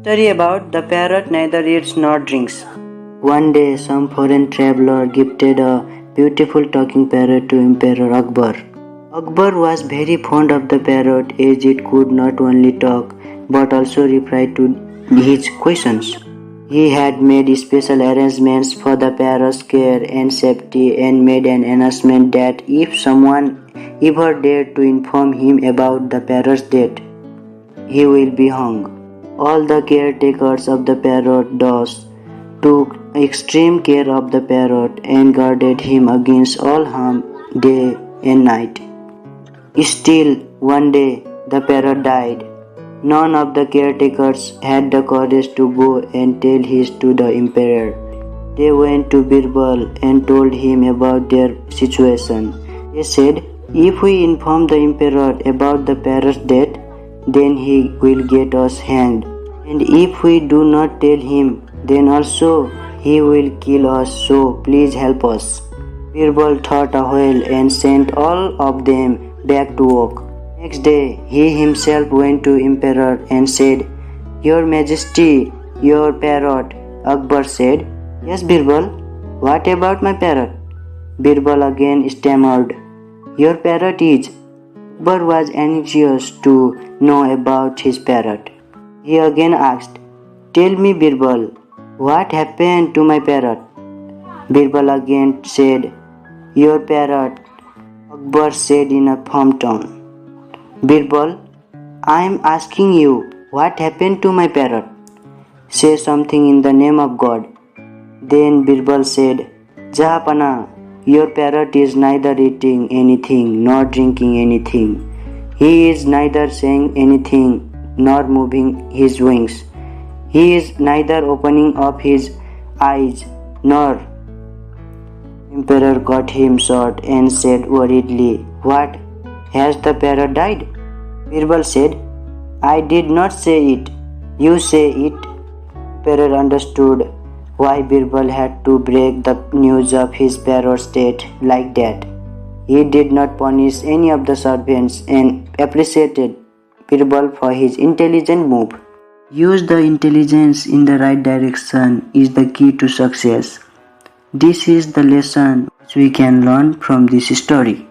Story about the parrot neither eats nor drinks. One day, some foreign traveler gifted a beautiful talking parrot to Emperor Akbar. Akbar was very fond of the parrot as it could not only talk but also reply to his questions. He had made special arrangements for the parrot's care and safety and made an announcement that if someone ever dared to inform him about the parrot's death, he will be hung. All the caretakers of the parrot thus took extreme care of the parrot and guarded him against all harm day and night. Still, one day the parrot died. None of the caretakers had the courage to go and tell this to the emperor. They went to Birbal and told him about their situation. They said, if we inform the emperor about the parrot's death, then he will get us hanged. And if we do not tell him, then also he will kill us, so please help us. Birbal thought a while and sent all of them back to work. Next day, he himself went to emperor and said, Your Majesty, your parrot. Akbar said, Yes, Birbal, what about my parrot? Birbal again stammered, Your parrot is. Akbar was anxious to know about his parrot. He again asked, Tell me, Birbal, what happened to my parrot? Birbal again said, Your parrot. Akbar said in a firm tone, Birbal, I am asking you, what happened to my parrot? Say something in the name of God. Then Birbal said, Jahapana, your parrot is neither eating anything nor drinking anything. He is neither saying anything nor moving his wings. He is neither opening up his eyes nor. Emperor cut him short and said worriedly, What? Has the parrot died? Birbal said, I did not say it. You say it. Emperor understood why Birbal had to break the news of his parrot's death like that. He did not punish any of the servants and appreciated Birbal for his intelligent move. Use the intelligence in the right direction is the key to success. This is the lesson which we can learn from this story.